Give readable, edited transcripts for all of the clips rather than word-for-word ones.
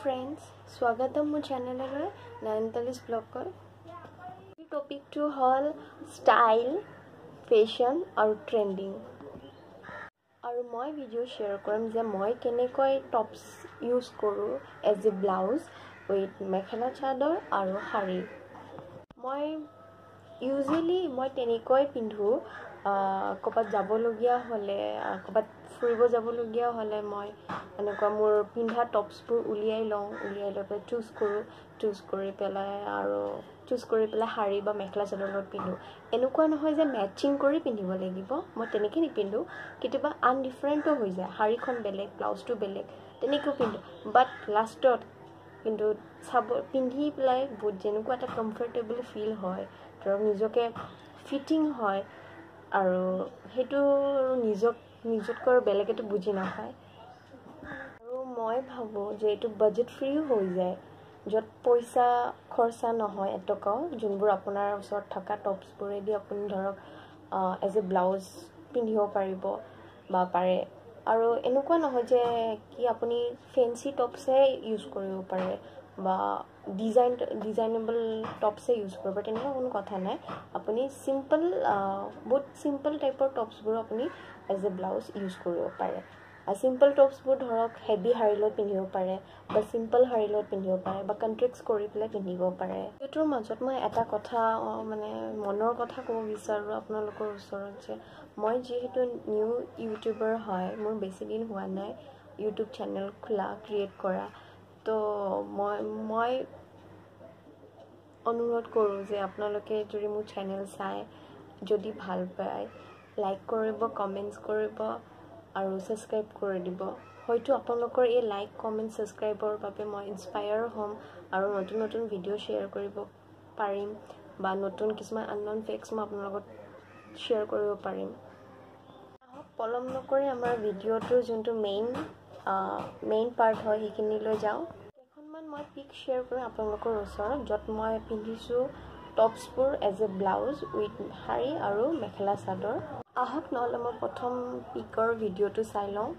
friends, swagatam mo channel er Nayantalis vlog kor. Topic to hall style, fashion aru trending. Aru moi video share korim je moi kenekoi tops use koru as a blouse with mekhela chador aru hari. Moi usually moi tenekoi pindhu kopat jabologia hole kopat furibo jabologia hole moi anekwa mur pindha tops pur uliai lo pe choose kori pelai aru choose kori pelai hari ba mekhela chador lot pindhu enukwa nohoy je matching kori pindhibo lagibo moi teneki ni pindhu kitiba undifferent ho jay hari khon belek blouse to belek teneki pindhu but last dot কিন্তু sub পিন্ধি ply বহুত যেনেকুৱা এটা comfortable feel হয় ধৰক নিজকে fitting হয় আৰু হেতু নিজতকৈ বেলেগেটো বুজি নাপায় আৰু মই ভাবো যে এটো বাজেট ফ্ৰী হৈ যায় যত পইচা খৰচা নহয় এটকাও যোনবোৰ আপোনাৰ ওচৰত থকা টপস বোৰে দি আপুনি ধৰক এজ এ ব্লাউজ পিন্ধিব পাৰিব বা পাৰে আৰু এনেকুৱা নহয় যে কি আপুনি ফেন্সি টপসে ইউজ কৰিব পাৰে বা ডিজাইনেবল টপসে ইউজ কৰিব পাৰে তেনেকুৱা কোনো কথা নাই আপুনি সিম্পল বহুত সিম্পল টাইপৰ টপসবোৰ আপুনি এজ এ ব্লাউজ ইউজ কৰিব পাৰে আৰু সিম্পল টপসবোৰ ধৰক হেভি হাৰি লৈ পিন্ধিব পাৰে বা সিম্পল হাৰি লৈ পিন্ধিব পাৰে বা কন্ট্ৰেক্টস কৰি পেলাই পিন্ধিব পাৰে এটোৰ মাজত মই এটা কথা মানে মনৰ কথা ক'ব বিচাৰো আপোনালোকৰ ওচৰত যে মই যেহেতু নিউ ইউটিউবাৰ হয় মোৰ বেছি দিন হোৱা নাই ইউটিউব চেনেল খোলা ক্ৰিয়েট কৰা তো মই অনুৰোধ কৰোঁ যে আপোনালোকে যদি মোৰ চেনেল চাই যদি ভাল পায় লাইক কৰিব কমেন্টস কৰিব আৰু সাবস্ক্ৰাইব কৰি দিব হয়তো আপোনালোকৰ এই লাইক কমেন্ট সাবস্ক্ৰাইবৰ বাবে মই ইনস্পায়াৰ হ'ম আৰু নতুন নতুন ভিডিও শ্বেয়াৰ কৰিব পাৰিম বা নতুন কিছুমান আননন ফেক্টস মই আপোনালোকৰ শ্বেয়াৰ কৰিব পাৰিম পলম নকৰি আমাৰ ভিডিওটো যোনটো মেইন পাৰ্ট হয় সেইখিনি লৈ যাও এখনমান মই পিক শ্বেয়াৰ কৰিম আপোনালোকৰ ওচৰত যত মই পিন্ধিছো টপসবোৰ এজ এ ব্লাউজ উইথ হাৰি আৰু মেখেলা চাদৰ আহক নহলে মই প্ৰথম পিকৰ ভিডিওটো চাই লওঁ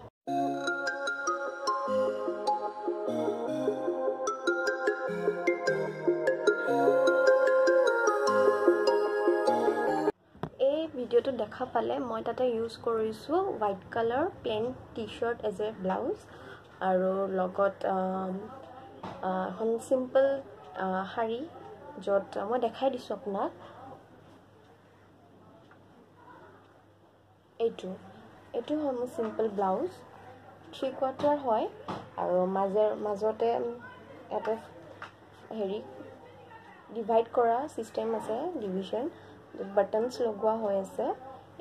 ভিডিওটো দেখা পালে মই তাতে ইউজ কৰিছো white colour plain T-shirt as a blouse আৰু লগত এখন সিম্পল হাৰি যত মই দেখাই দিছো আপোনাক এইটো হয় মোৰ সিম্পল ব্লাউজ 3/4 হয় আৰু মাজতে এটা হেৰি ডিভাইড কৰা সিস্টেম আছে ডিভিজন buttons লগোৱা হৈ আছে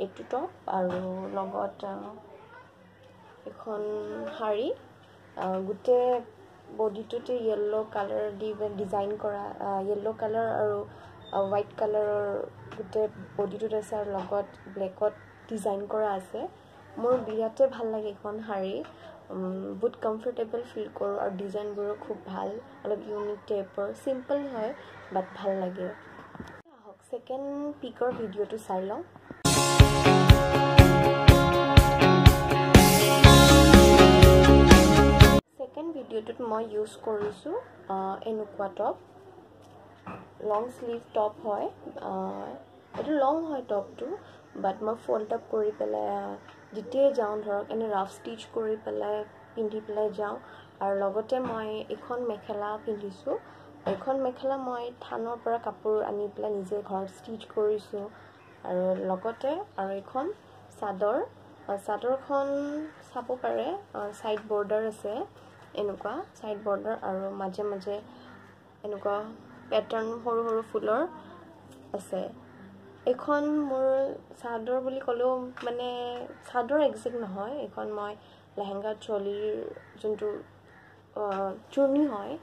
এইটো টপ আৰু লগত এখন হাৰি গুটে বডিটোতে yellow color দি ডিজাইন কৰা yellow color আৰু white color গুটে বডিটোতে আছে আৰু লগত ব্ল্যাকত ডিজাইন কৰা আছে মোৰ বিৰাতে ভাল লাগে এখন হাৰি বহুত কমফৰ্টেবল ফিল কৰো আৰু ডিজাইনবোৰ খুব ভাল অলপ ইউনিক টাইপৰ সিম্পল হয় বাট ভাল লাগে সেকেন্ড পিকৰ ভিডিওটো চাই লওঁ সেকেন্ড ভিডিওটোত মই ইউজ কৰিছো এনেকুৱা টপ লং স্লিভ টপ হয় এটো লং হয় টপটো বাট মই ফোল্ড আপ কৰি পেলাই যেতিয়া যাওঁ ধৰক এনে ৰাফ ষ্টিচ কৰি পেলাই পিন্ধি পেলাই যাওঁ আৰু লগতে মই এখন মেখেলা পিন্ধিছো এখন মেখেলা মই থানৰ পৰা কাপোৰ আনি পেলাই নিজে ঘৰত ষ্টিচ কৰিছো আৰু লগতে আৰু এখন চাদৰখন চাব পাৰে সাইড বৰ্ডাৰ আছে এনেকুৱা সাইড বৰ্ডাৰ আৰু মাজে মাজে এনেকুৱা প্যাটাৰ্ন সৰু সৰু ফুলৰ আছে এখন মোৰ চাদৰ বুলি কলো মানে চাদৰ এক্সাক্ট নহয় এখন মই লেহেঙ্গা চলিৰ যোনটো চুৰ্ণি হয়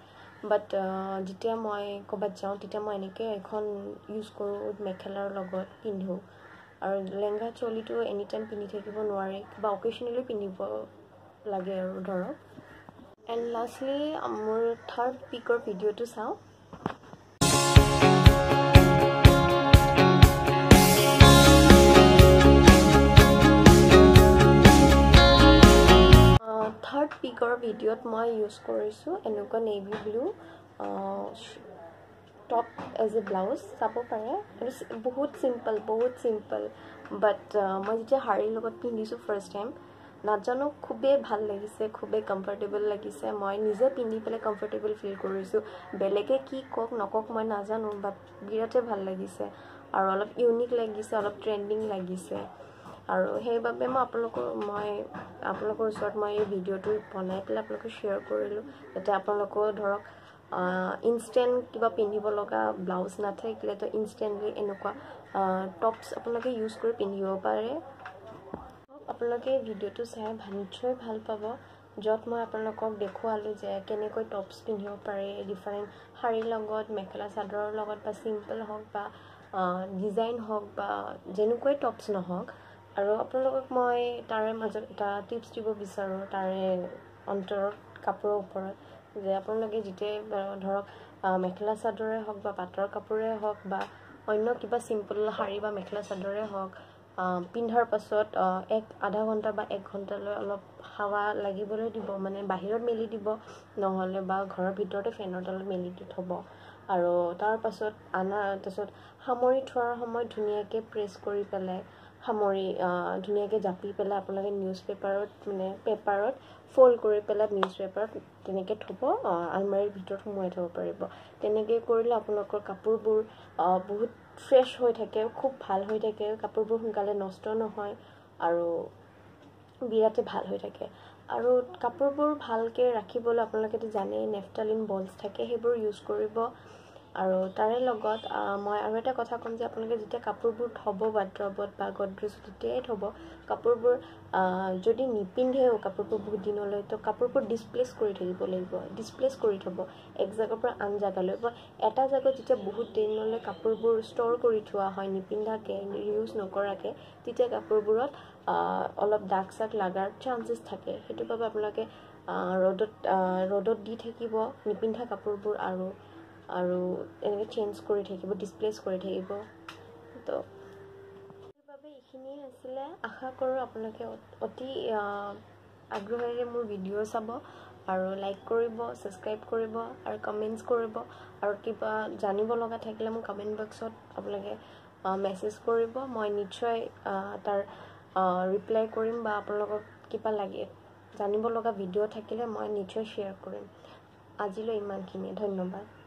but যেতিয়া মই কবাত যাওঁ তেতিয়া মই এনেকে এখন ইউজ কৰো মেখেলাৰ লগত পিন্ধো আৰু লেহেঙ্গা চলিটো এনি টাইম পিন্ধি থাকিব নোৱাৰে বা অকেশনালি পিন্ধিব লাগে আৰু ধৰক এন্ড লাষ্টলি মোৰ থাৰ্ড পিকৰ ভিডিওটো চাওঁ থাৰ্ড পিকৰ ভিডিঅ'ত মই ইউজ কৰিছোঁ এনেকুৱা navy blue top as a blouse চাব পাৰে বহুত চিম্পল বাট মই যেতিয়া শাৰীৰ লগত পিন্ধিছোঁ ফাৰ্ষ্ট টাইম নাজানো খুবেই ভাল লাগিছে খুবেই কমফৰ্টেবল লাগিছে মই নিজে পিন্ধি পেলাই কমফৰ্টেবল ফিল কৰিছোঁ বেলেগে কি কওক নকওক মই নাজানো বাট বিৰাটেই ভাল লাগিছে আৰু অলপ ইউনিক লাগিছে অলপ ট্ৰেণ্ডিং লাগিছে আৰু সেইবাবে মই আপোনালোকৰ ওচৰত মই এই ভিডিঅ'টো বনাই পেলাই আপোনালোকক শ্বেয়াৰ কৰিলোঁ যাতে আপোনালোকেও ধৰক ইনষ্টেণ্ট কিবা পিন্ধিব লগা ব্লাউজ নাথাকিলে তো ইনষ্টেণ্টলি এনেকুৱা টপছ আপোনালোকে ইউজ কৰি পিন্ধিব পাৰে আপোনালোকে ভিডিঅ'টো চাই নিশ্চয় ভাল পাব য'ত মই আপোনালোকক দেখুৱালোঁ যে কেনেকৈ টপছ পিন্ধিব পাৰে ডিফাৰেণ্ট শাৰীৰ লগত মেখেলা চাদৰৰ লগত বা চিম্পল হওক বা ডিজাইন হওক বা যেনেকুৱাই টপছ নহওক আৰু আপোনালোকক মই তাৰে মাজত এটা টিপছ দিব বিচাৰোঁ তাৰে অন্তৰত কাপোৰৰ ওপৰত যে আপোনালোকে যেতিয়াই ধৰক মেখেলা চাদৰে হওক বা পাটৰ কাপোৰে হওক বা অন্য কিবা চিম্পল শাৰী বা মেখেলা চাদৰে হওক পিন্ধাৰ পাছত আধা ঘণ্টা বা 1 ঘণ্টালৈ অলপ হাৱা লাগিবলৈ দিব মানে বাহিৰত মেলি দিব নহ'লে বা ঘৰৰ ভিতৰতে ফেনৰ তলত মেলি দি থ'ব আৰু তাৰ পাছত সামৰি থোৱাৰ সময়ত ধুনীয়াকৈ প্ৰেছ কৰি পেলাই ধুনীয়াকৈ জাপি পেলাই আপোনালোকে নিউজ পেপাৰত ফল্ড কৰি পেলাই নিউজ পেপাৰত তেনেকৈ থ'ব আলমাৰীৰ ভিতৰত সোমোৱাই থ'ব পাৰিব তেনেকৈ কৰিলে আপোনালোকৰ কাপোৰবোৰ বহুত ফ্ৰেছ হৈ থাকে খুব ভাল হৈ থাকে কাপোৰবোৰ সোনকালে নষ্ট নহয় আৰু বিৰাটেই ভাল হৈ থাকে আৰু কাপোৰবোৰ ভালকৈ ৰাখিবলৈ আপোনালোকেতো জানেই নেফটালিন বলছ থাকে সেইবোৰ ইউজ কৰিব আৰু তাৰে লগত মই আৰু এটা কথা ক'ম যে আপোনালোকে যেতিয়া কাপোৰবোৰ থ'ব বাথৰবত বা গডৰেজত তেতিয়াই থ'ব কাপোৰবোৰ যদি নিপিন্ধেও কাপোৰবোৰ বহুত দিনলৈ তো কাপোৰবোৰ ডিছপ্লেচ কৰি থাকিব লাগিব ডিছপ্লেচ কৰি থ'ব এক জেগাৰ পৰা আন জেগালৈ বা এটা জেগাত যেতিয়া বহুত দিনলৈ কাপোৰবোৰ ষ্ট'ৰ কৰি থোৱা হয় নিপিন্ধাকৈ ইউজ নকৰাকৈ তেতিয়া কাপোৰবোৰত অলপ দাগ চাগ লগাৰ চান্সেছ থাকে সেইটো বাবে আপোনালোকে ৰ'দত দি থাকিব নিপিন্ধা কাপোৰবোৰ আৰু এনেকৈ চেঞ্জ কৰি থাকিব ডিছপ্লেচ কৰি থাকিব তো সেইবাবে এইখিনিয়ে আছিলে আশা কৰোঁ আপোনালোকে অতি আগ্ৰহেৰে মোৰ ভিডিঅ' চাব আৰু লাইক কৰিব ছাবস্ক্ৰাইব কৰিব আৰু কমেণ্টছ কৰিব আৰু কিবা জানিব লগা থাকিলে মোক কমেণ্ট বক্সত আপোনালোকে মেছেজ কৰিব মই নিশ্চয় তাৰ ৰিপ্লাই কৰিম বা আপোনালোকক কিবা লাগে জানিব লগা ভিডিঅ' থাকিলে মই নিশ্চয় শ্বেয়াৰ কৰিম আজিলৈ ইমানখিনিয়ে ধন্যবাদ